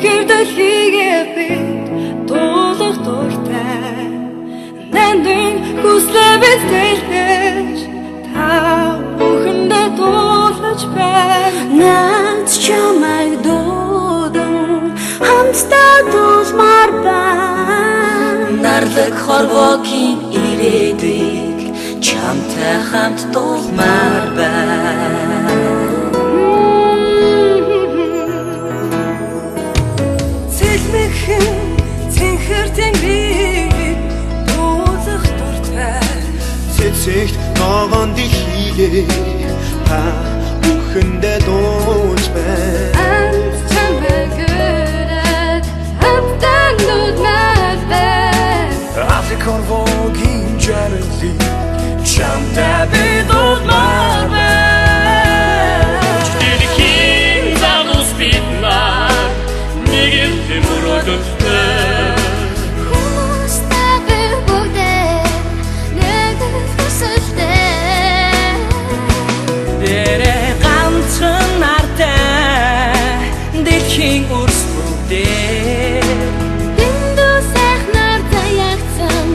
Гэрдэлийгээ дуулах дуртай Нандин хүслэвэл тэлдэж Та бүхэндээ дуулаж байна Наад чамайг дуудан хамтдаа дуулмаар байна Нарлаг хорвоогийн ирээдүйг чамтай хамт дуулмаар байна Цэлмэгхэн цэнхэр тэнгэрийг дуулах дуртай Цэцэгт ногоон дэлхийгээ та бүхэндээ дуулж байна Амт чамайг өрөөд хамтдаа дуулмаар байна Африк хорвоогийн жаргалыг чамтай би дуулмаар байна Дэлхийн залуус бид нар нэг л мөрөдөлтэй Хүмүүс тагэр бүгдээ нэг хүсэлтэй Дээрээ ганцхан нартай дэлхийн үрс бүгдээ Дэндүү сайхнаар таягдсан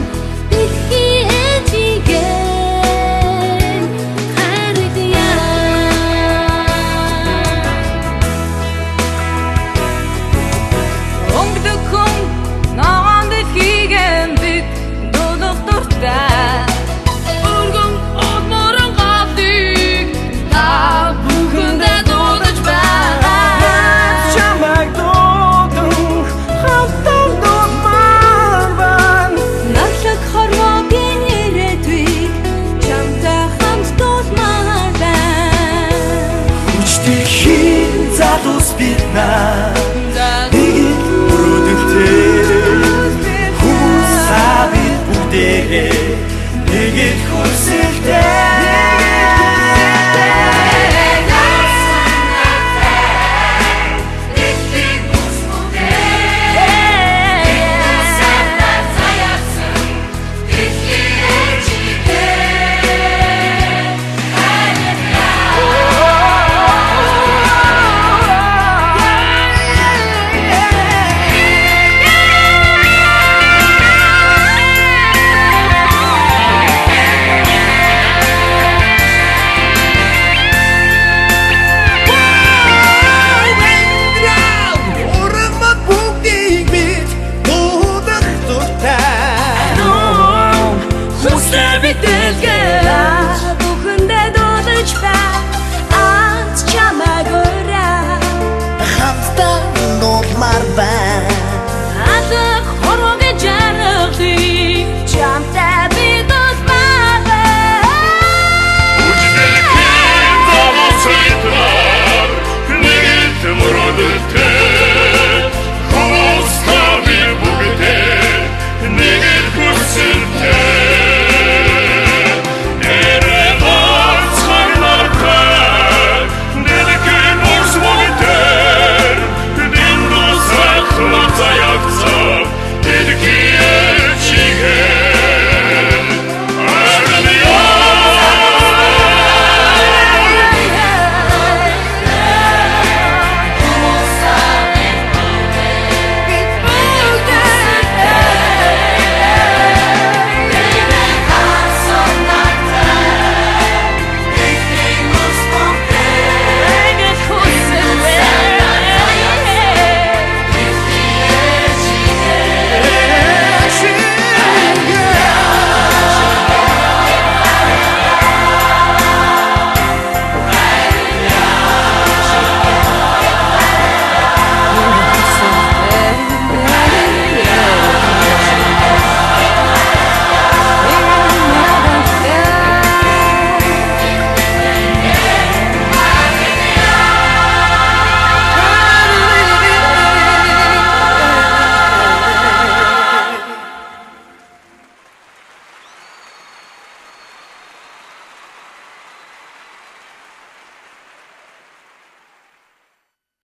дэлхийн ээжигээр харагдъя Өнгөдөг хүн ногоон дэлхийгэн бид дуулах дуртай Өргөн одморон гадыг та бүхэндээ дуулаж байна чамайг дуудан хамтдаа дуулмаар байна Нарлаг хорвоогийн ирээдүйг чамтай хамт дуулмаар байна Хүчтэй залуус бид нар